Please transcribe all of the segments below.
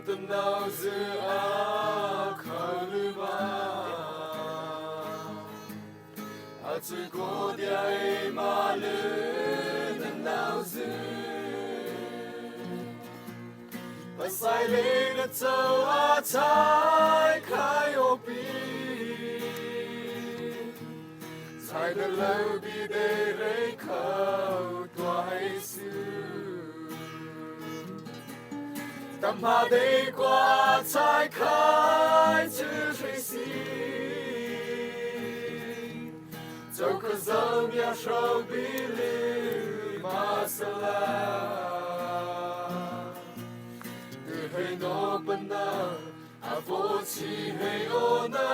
Tâm nào giữa khờ lưu mà chỉ có đời mà lươn tâm nào giữa và sai lệ đất châu trái khai ô pi sai đất lâu bi đề rây khâu toại sư tâm hà đây qua trái khai chữ rây xì dẫu có dẫu nhà sâu bi lì mà sa la từ hay nó bên na vô chi hay ô na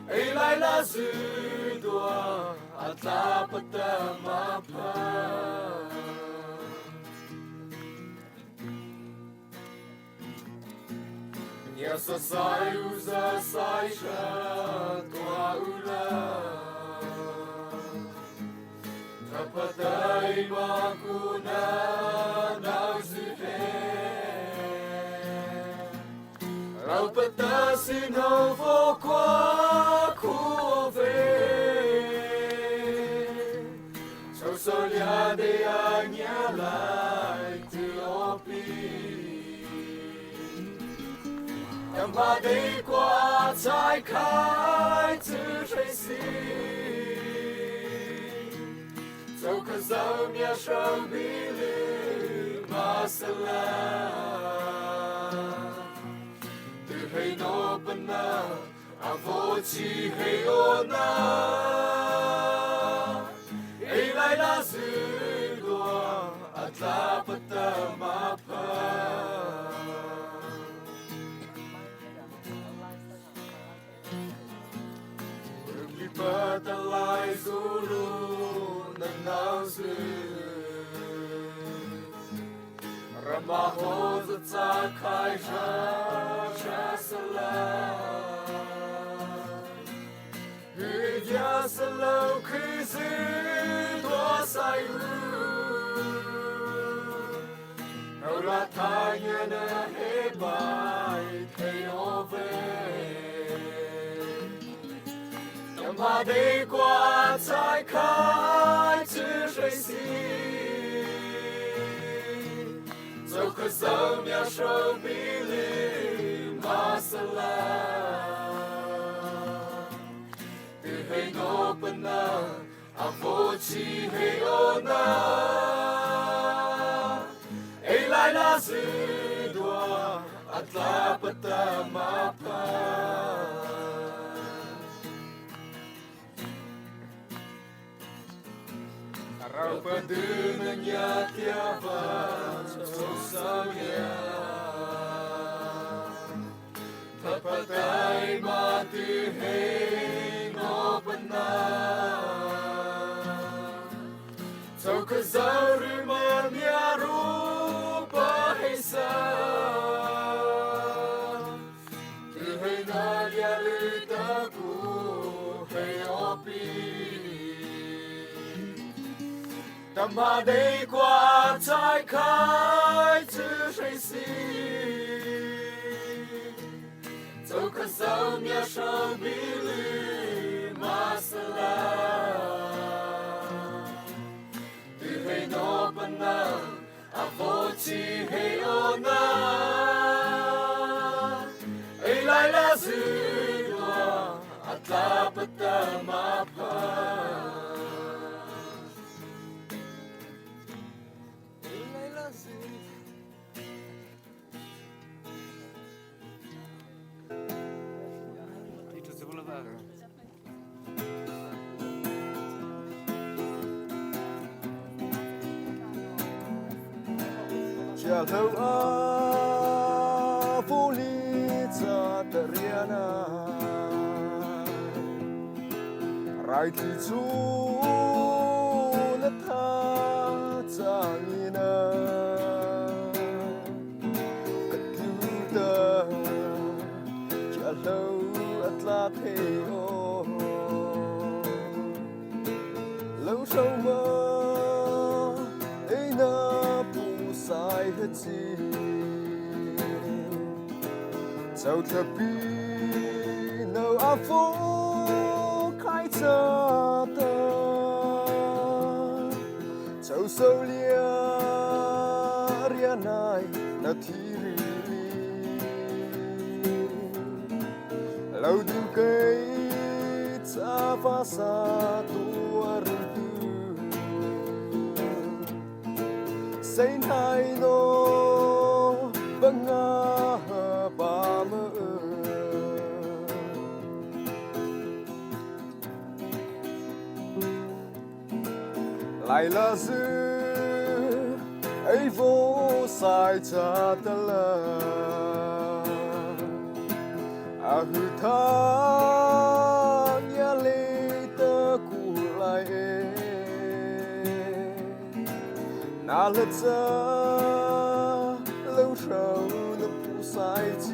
ấy lại là dư đùa ta bắt ta mà pa nhà sa sai u sa sai cha tua u la Kapatai makuna nau zuhe Rau patasin hau vô qua khu về Sau sau lia de a nhà lại từ opi Nhằm hà đi qua trái khai từ trái xì dẫu có dẫu nhà sâu bi lì mà sa la từ hay nó bên na vô chi hay ô na ấy lại là dư đùa ta bắt ta mà pa Li ta lai zulu nào dư Ramaho za khai ra sa la Hüya sa lâu khi dư đua sai u Hầu là tha nhà na hê bài thầy ô về Nhằm hà đi qua trái khai chữ rây xì dẫu có dẫu nhà sâu bi lì mà sa la từ hay nó bên na vô chi hay ô na ấy lại là dư đùa ta bắt ta mà pa Rau padunanya tiapa sosanya Tapatai mati hei no benar Dẫu có dẫu rư mà nhà rupa hay sa Từ hay na ya lư ta ku hay opi Tâm hà đây qua trái khai chữ rây xì dẫu có dẫu nhà sâu bi lì mà sa la từ hay nó bên na vô chi hay ô na ấy lại là dư đùa ta bắt ta mà pa Cha lâu vô lý cha teriana Rai thì chú là tha cha ngina Cất cứu ta cha lâu atla thế ô Lâu sâu mơ chi dẫu thập bi nâu áp phố khai cha ta dẫu sâu lia ria này na thi ri lâu du cây cha va sa tua ru say hai no băng ba mơ lại là dư ấy vô sai cha ta la à hư tha nhà lê ta cu lại na lật ra lâu sau nó phụ sai chi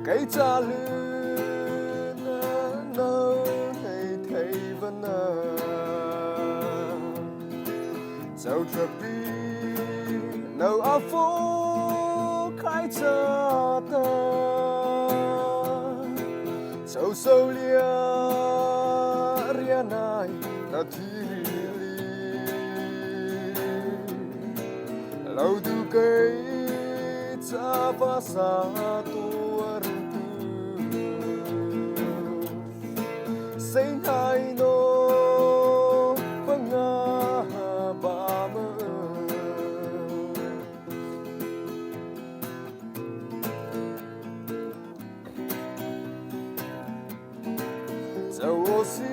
cái cha lư nó hay thấy vẫn dẫu cho bi nâu áo phố khai cha ta dẫu sâu lia ria này na thi lâu du cây cha va sa tua ru sinh hai no băng ba mơ dẫu ô si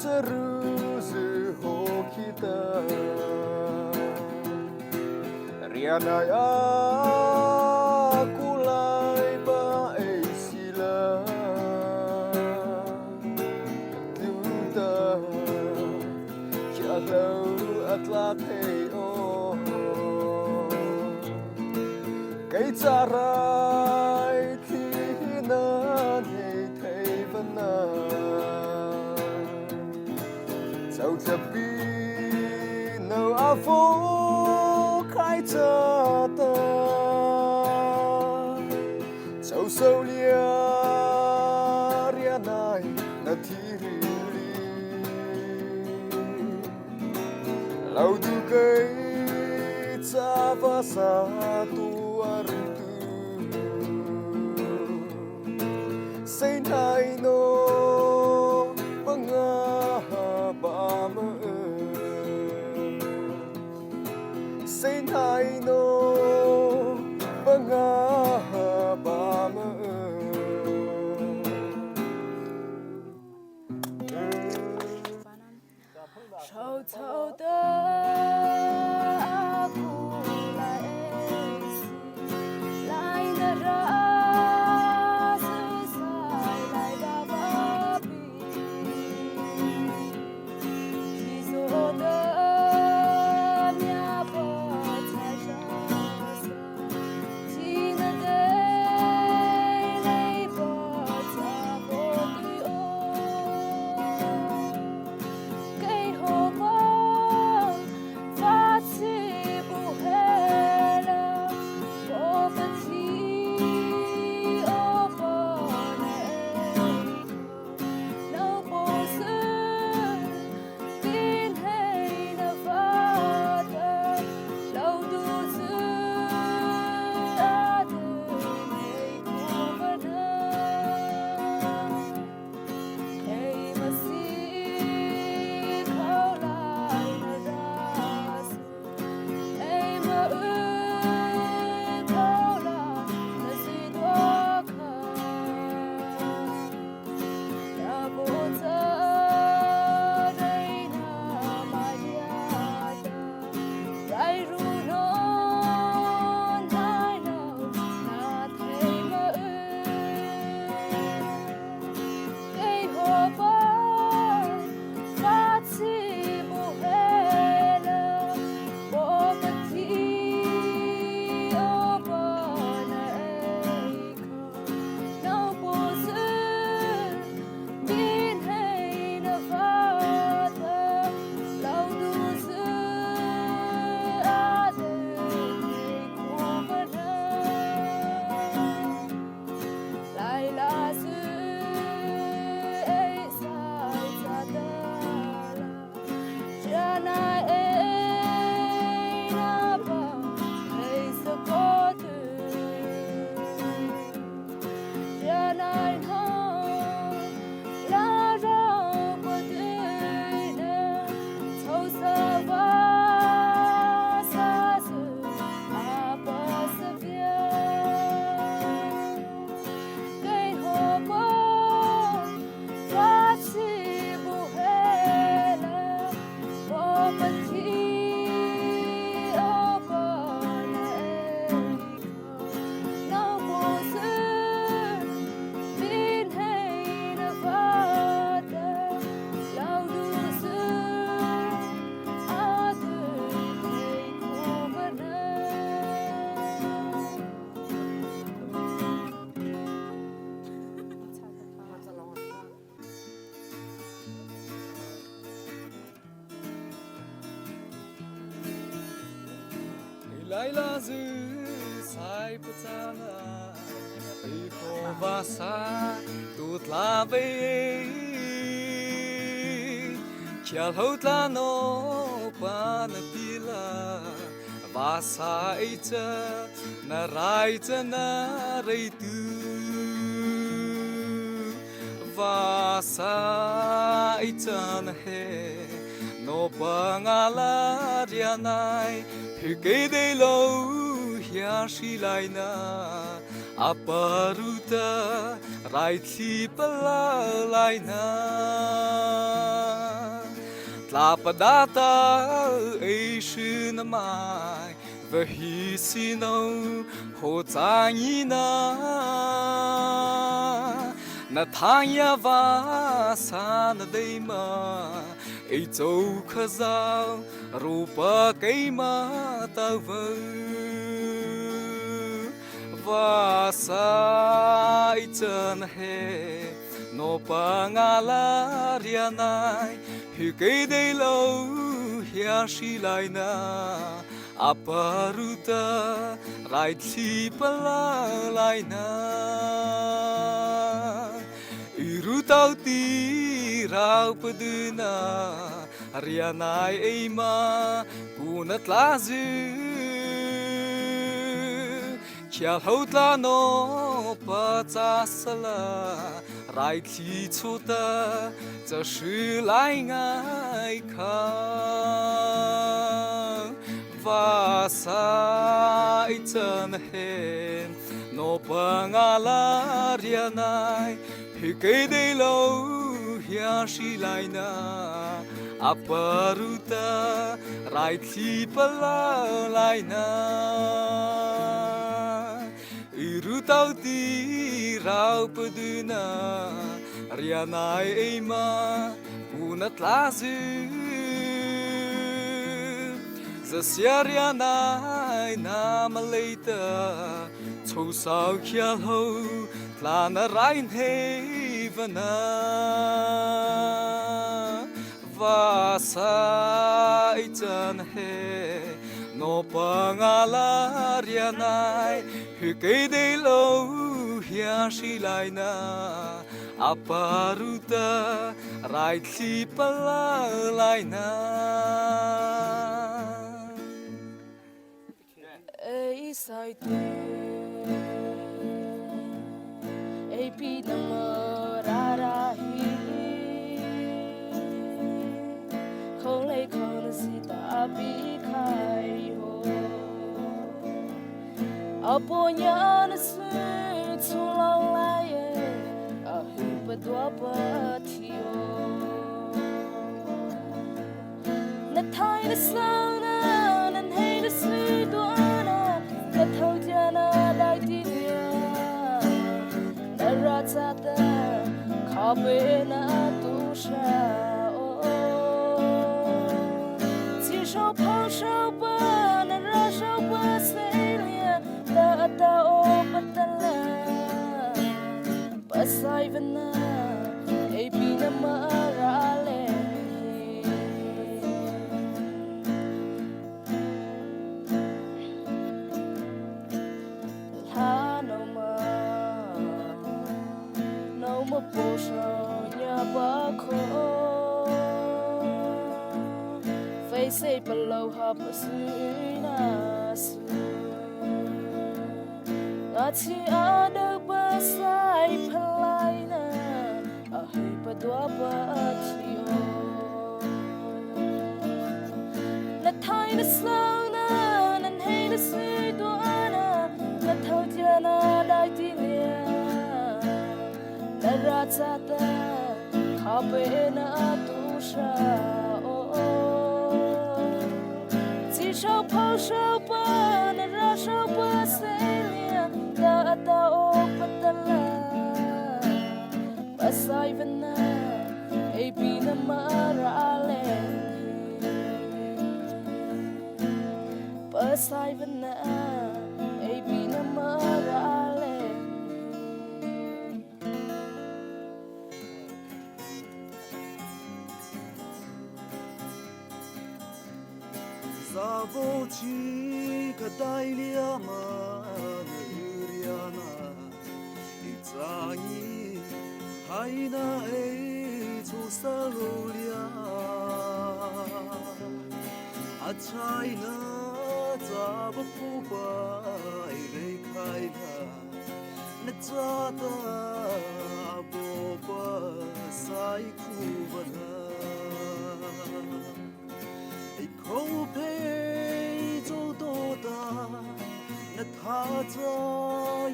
cha ru dư hồ kita Rianai aku lai ba ei sila Tuta Kia lâu atlat hei o Cái cha rai thì nan hei thei văn na Dẫu thập bi nâu á phố khai cha ta dẫu sâu lia ria này na thi ri lâu du cây cha va sa tua ru say hai no băng ba mơ say hai no băng ba mơ sầu thâu tơ aku lại lại đã ra sự sai lại đã ba bi chỉ số tơ nhà bờ trái lai la zu sai patana ifo vasa tut la ve chial hot la no pan pila vasa ita na raita na reitu vasa ita na he no pangala rianai phike de lo hia shi lai na aparuta rai thi pala lai na tlapadata ei shin mai vahi sino ho tsangi na thanya va san dei ma ei châu khazao rupa kai ma ta va sa ichan he no pangala rianai hi kai dei lo hia shi lai na aparuta rai thi pala lai na irutau ti rau paduna rianai eima punat lazu chial hot la no patsasala rai thi chota za shi lai ngai kha va sa ichan he no pangala rianai hi kai dei lo hia shi lai na aparuta rai thi pala lai na irutau ti rau paduna rianai eima punat lazu zasia rianai na malaita chou sao khia ho tlana rain hevana vasa ichan he no pangala rianai hi kai dei lo hia shi lai na aparuta rai thi pala lai na ei sai tu ei pi namara hi không lấy không si ta bi khai ho apo nyan su chu long lai a hu pa dwa pa thio na thai na sang na nan hey na su do na na thau jana dai ti ya na ra cha ta kha be na tu sha sao phong sao ba na ra sao ba se lia ta ta o patala pasai vana e pina mara le ha no ma po sa nya ba kho say below hop na su ati ada basai palai na ahi padwa patio na thai na slow na nan hey na su do ana na thau jana dai ti lia na ra cha ta kha pe na tu sha sao phong sao ba na ra sao ba se lia ta ta o patala pasai vana e pina mara le pasai vana e pina mara le Zavoci Katalia Manuriana Itani Haina to Salulia Achina Zabapuba Irekaina Natsata Boba Saikubana Kope Jododa Natata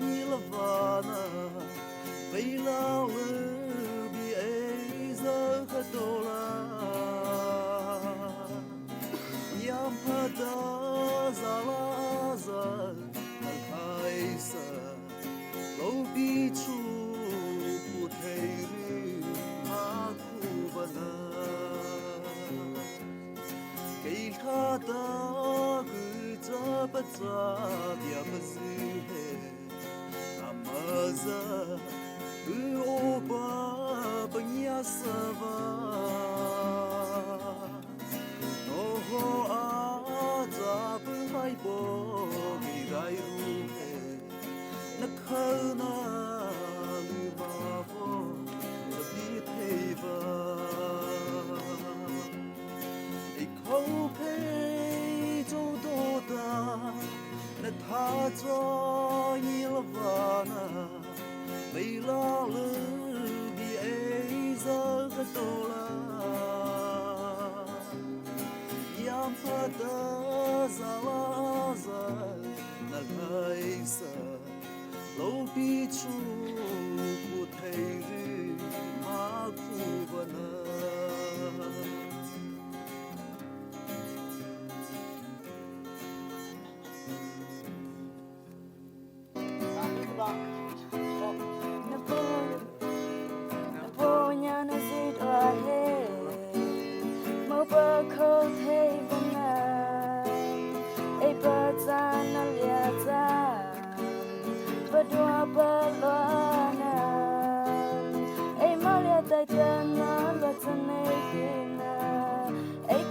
Ilavana Vela Lubi Eza Kadola Yampada Zalaza Alkaisa Lobi Chu Puteri Makubana Keilhada Gıcabaza Diabazıhe Amaza Oba Banyasava Noho Azab Haibo Mirai Ruhe Nakana Libavo Labiteva Kope Jododa Natata Ilavana Vela Lubi Eza Kadola Yampada Zalaza Nagaisa Lobi Chu Puteri Makubana Naponya na zidwa he Moba kote vana Ebaza na liaza Badwa balwana Malia taitana Latane kina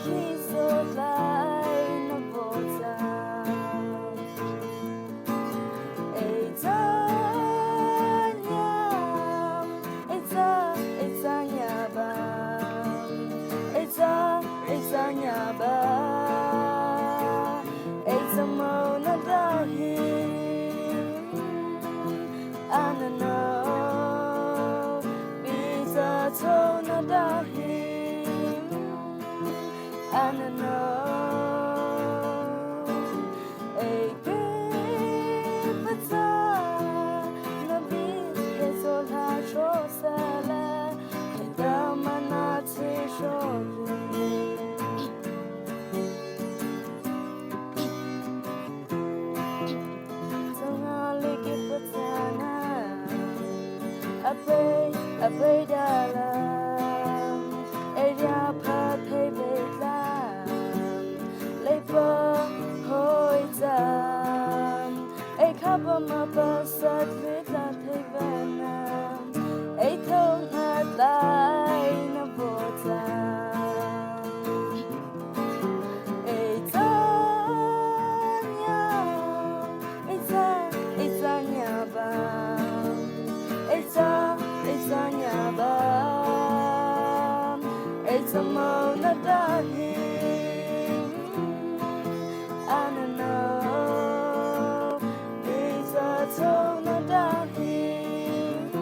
Kiso lai na bota It's a mona dahi Anano Biza tona dahi Anano Bipata Nabi Kesola Shosala Damanati Sholi Ape dalam, eja pakai belam, lepa hoi jam, kapa mapasat belam tebanam, thong hatlai na botam, itanya bam, Itanya bam, it's a mona dahi, Anano, it's a tona dahi.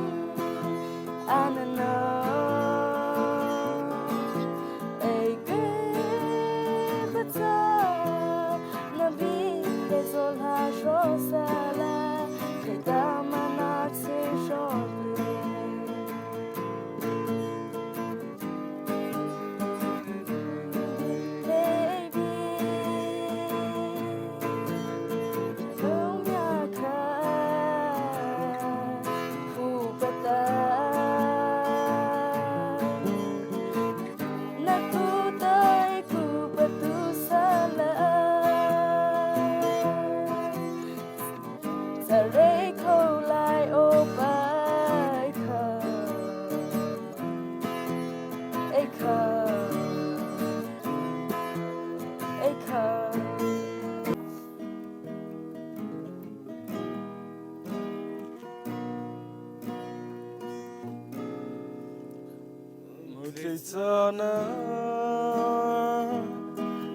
Kể cha na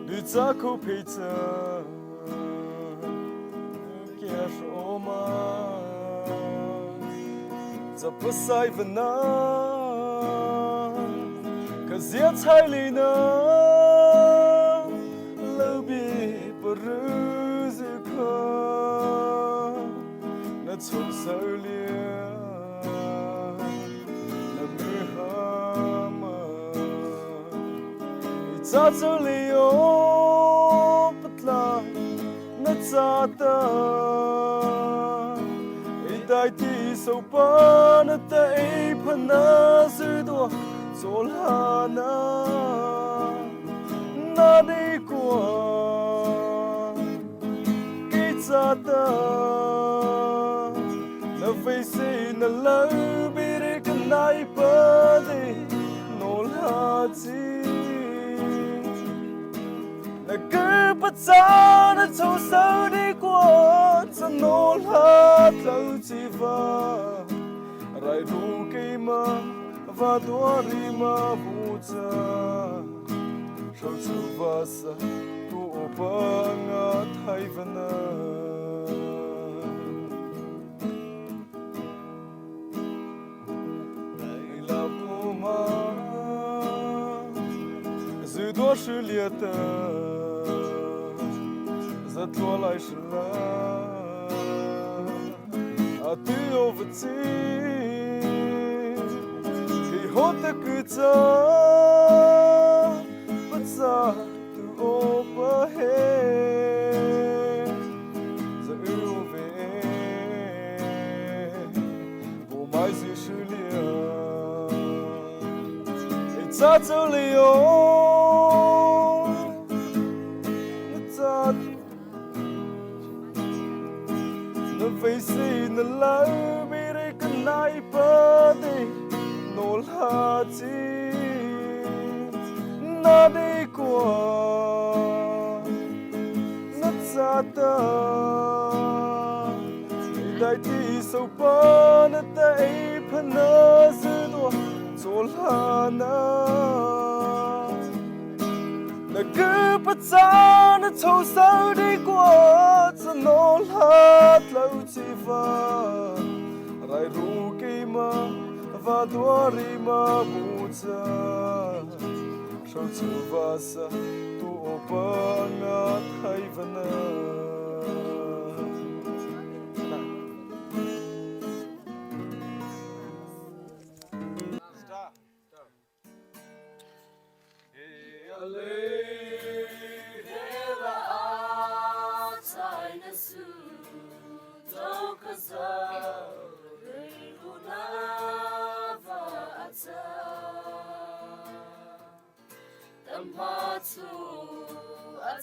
đi cha khâu phê cha kia số ma za pasai vana ka zia chai li na lâu bi bru zu kha na chung sa lia na mi ha ma cha cho li yo patla na cha ta đại ti sâu pa na tay phana sư đua zol hana na đi qua cái cha ta na face na lau bire kan nai pa de nol ha chi na cứ bắt cha na châu sao đi qua cha nol ha lâu chi va rai ru ke ma va do ri ma bu cha sâu chu va sa tu pa nga thai vana dai la pu ma zu do shi lia ta za to lai shi la a tu over ti ki hot ku cha but sa tu over he za u ve bo mai si shi lia it's utterly na face na lau bire kan nai pa de nol ha chi na đi qua na cha ta đại ti sâu pa na tay phana sư đua zol ha na na cứ bắt cha na châu sao đi qua cha nol ha lâu chi va rai ru ke ma va do ri ma bu cha sâu chu va sa tu pa nga thai vana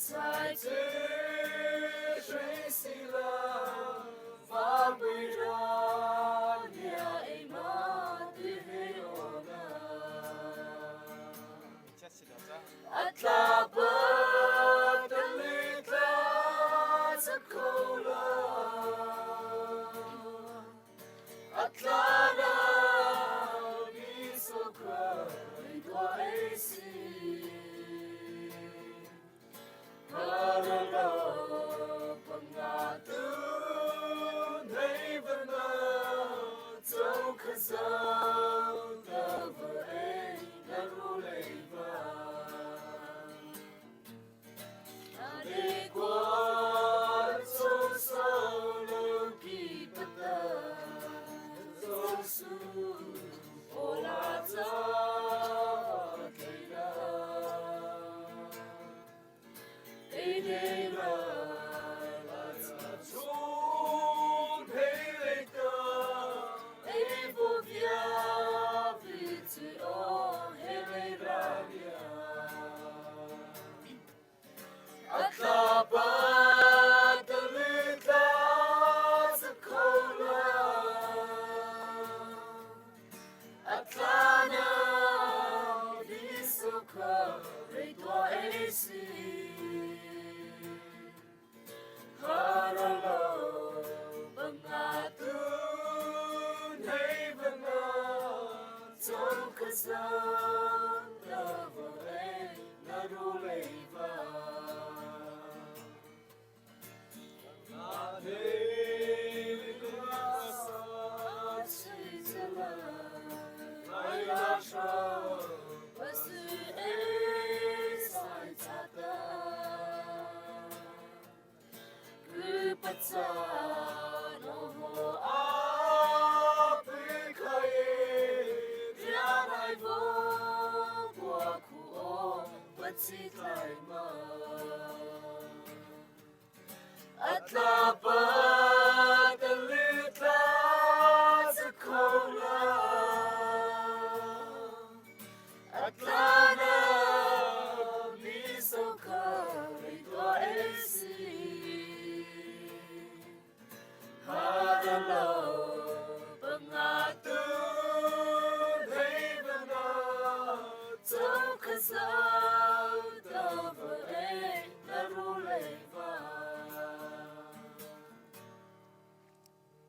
Sai te shui si la va bui ra nia e ma te he ona atla ba te le kla sa kola atla na ni so kra do e si Paralo pangatu nevana tau kazau tava e naruleva adekwa so solo kipata so su olata so cha no ho a pe khai ya nai vo kwa ku o but si klai ma atla pa